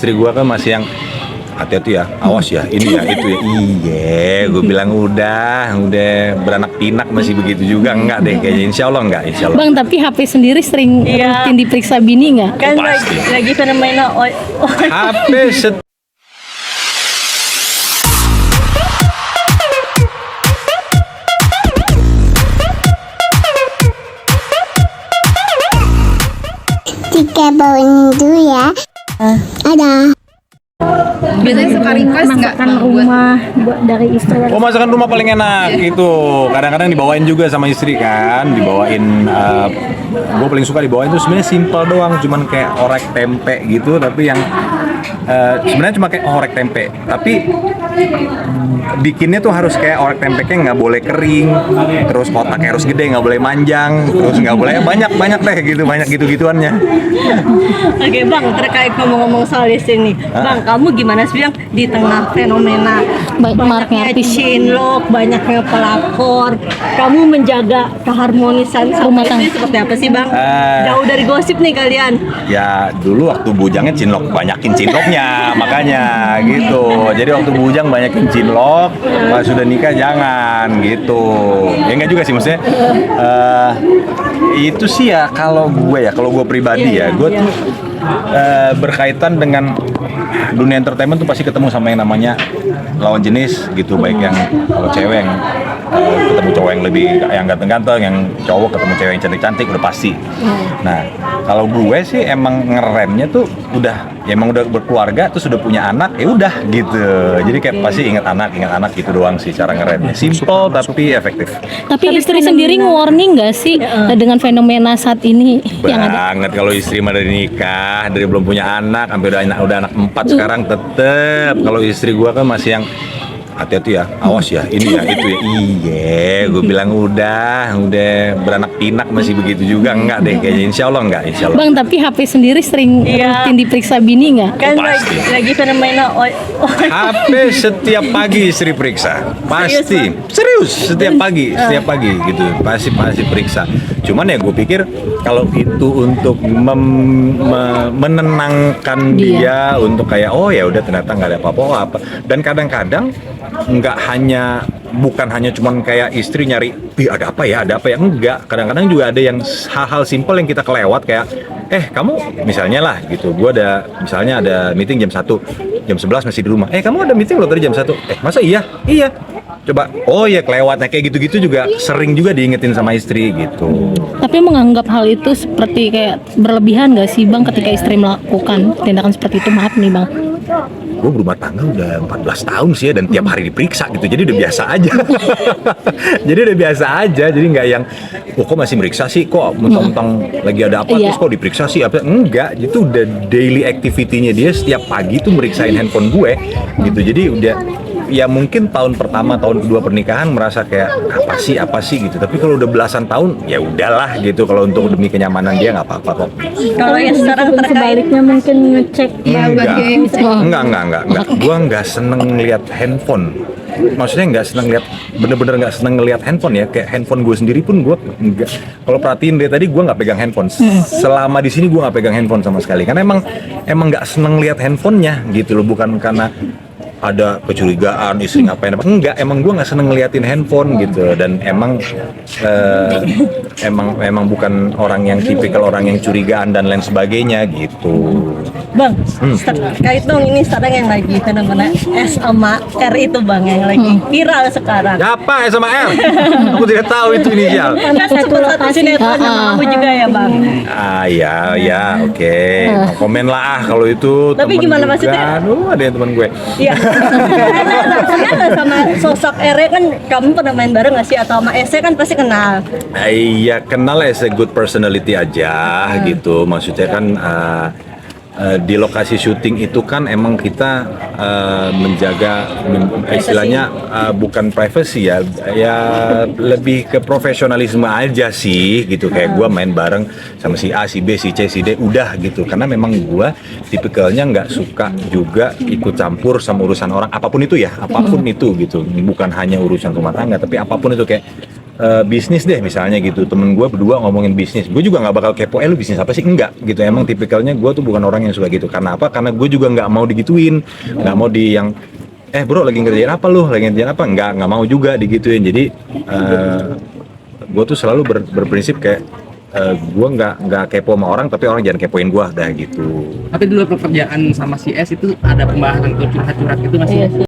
istri gua kan masih yang hati-hati ya, awas ya, ini ya, itu ya. Iya, gue bilang udah beranak pinak masih begitu juga. Enggak deh, kayaknya insya Allah enggak, insya Allah. Bang, tapi HP sendiri sering Iya. rutin diperiksa bini nggak? Kan Pasti. lagi fenomena HP Tiga bawain dulu ya. Ada. Biasanya suka request nggak Masakan Bang, buat rumah dari istri. Oh, masakan rumah paling enak gitu. Kadang-kadang dibawain juga sama istri kan, dibawain. Gue paling suka dibawain tuh sebenarnya simpel doang, cuman kayak orek tempe gitu, tapi yang sebenarnya cuma kayak orek tempe, tapi bikinnya tuh harus kayak orek tempe-nya nggak boleh kering, terus kotaknya harus gede, nggak boleh manjang, terus nggak boleh banyak deh gitu, banyak gitu-gituannya. Oke Bang, terkait ngomong-ngomong soal istri nih, Bang, kamu gimana sih Bang di tengah fenomena banyaknya artis. cinlok, banyaknya pelakor, kamu menjaga keharmonisan Rumah sama tangga. istri seperti apa sih Bang? Eh. Jauh dari gosip nih kalian. Ya dulu waktu bujangnya cinlok, banyakin cinloknya makanya gitu. Jadi waktu bujang banyakin cinlok, pas sudah nikah jangan gitu. Ya enggak juga sih maksudnya. Itu sih ya kalau gue pribadi ya, gue tuh berkaitan dengan dunia entertainment tuh pasti ketemu sama yang namanya lawan jenis gitu, baik yang kalau cewek yang ketemu cowok yang lebih yang ganteng-ganteng, yang cowok ketemu cewek yang cantik-cantik udah pasti. Nah, kalau gue sih emang ngeremnya tuh emang udah berkeluarga terus sudah punya anak, ya udah gitu. Jadi kayak pasti ingat anak gitu doang sih cara ngeremnya. Simple tapi efektif. Tapi istri sendiri nge-warning nggak sih dengan fenomena saat ini yang ada? Banget kalau istri mah dari nikah, dari belum punya anak, sampai udah anak 4 sekarang tetep. Kalau istri gua kan masih yang hati-hati ya, awas ya, ini ya, itu ya. Iya, gue bilang udah beranak pinak masih begitu juga. Enggak deh, kayaknya insya Allah enggak, insya Allah. Bang, tapi HP sendiri sering Iya. rutin diperiksa bini nggak? Kan Pasti. lagi fenomena HP setiap pagi istri periksa, pasti serius setiap pagi gitu, pasti periksa. Cuman ya gue pikir kalau itu untuk menenangkan dia untuk kayak oh ya udah ternyata nggak ada apa-apa, dan kadang-kadang bukan hanya cuman kayak istri nyari ada apa ya enggak, kadang-kadang juga ada yang hal-hal simpel yang kita kelewat kayak kamu misalnya lah gitu, misalnya ada meeting jam 1, jam 11 masih di rumah, kamu ada meeting loh tadi jam 1, masa iya coba, oh ya kelewatnya kayak gitu-gitu juga sering juga diingetin sama istri gitu. Tapi menganggap hal itu seperti kayak berlebihan nggak sih Bang ketika istri melakukan tindakan seperti itu? Maaf nih Bang. Gue berumah tangga udah 14 tahun sih ya, dan tiap hari diperiksa gitu, jadi udah biasa aja. Jadi nggak yang kok masih meriksa sih, kok mentang-mentang lagi ada apa terus kok diperiksa sih, apa enggak, itu udah daily activity-nya dia setiap pagi tuh meriksain handphone gue gitu. Jadi udah ya mungkin tahun pertama, tahun kedua pernikahan merasa kayak apa sih gitu, tapi kalau udah belasan tahun ya udahlah gitu, kalau untuk demi kenyamanan dia nggak apa-apa kok. Kalau yang sekarang terkait Sebaliknya mungkin ngecek Enggak. Gua nggak seneng ngeliat handphone. Maksudnya bener-bener nggak seneng ngeliat handphone ya. Kayak handphone gue sendiri pun gue nggak. Kalau perhatiin dari tadi gue nggak pegang handphone. Selama di sini gue nggak pegang handphone sama sekali. Karena emang nggak seneng lihat handphonenya gitu loh. Bukan karena ada kecurigaan istri ngapain apa, enggak, emang gue nggak seneng ngeliatin handphone gitu, dan emang bukan orang yang tipikal orang yang curigaan dan lain sebagainya gitu. Bang, terkait dong ini sekarang yang lagi fenomena S sama R itu Bang, yang lagi viral sekarang. Siapa sama R? Aku tidak tahu itu inisial. Kan satu sinetron sama kamu juga ya Bang. Ya, oke. No komen lah kalau itu. Tapi temen gimana juga. maksudnya? Aduh, ada yang teman gue. Iya. Kenal sama sosok R kan, kamu pernah main bareng nggak sih, atau sama S kan pasti kenal. Iya, kenal as a good personality aja gitu. Maksudnya kan di lokasi syuting itu kan emang kita menjaga istilahnya bukan privacy ya lebih ke profesionalisme aja sih gitu. Kayak gue main bareng sama si A, si B, si C, si D udah gitu, karena memang gue tipikalnya nggak suka juga ikut campur sama urusan orang apapun itu ya, apapun itu gitu, bukan hanya urusan rumah tangga tapi apapun itu. Kayak bisnis deh misalnya gitu, temen gue berdua ngomongin bisnis, gue juga nggak bakal kepo, lu bisnis apa sih, enggak gitu. Emang tipikalnya gue tuh bukan orang yang suka gitu. Karena apa? Karena gue juga nggak mau digituin, nggak mau di yang bro lagi ngerjain apa, lu lagi ngerjain apa, nggak mau juga digituin. Jadi gue tuh selalu berprinsip kayak gue nggak kepo sama orang, tapi orang jangan kepoin gue dah gitu. Tapi dulu pekerjaan sama si S itu ada pembahasan atau curhat-curhat gitu nggak sih? Iya sih.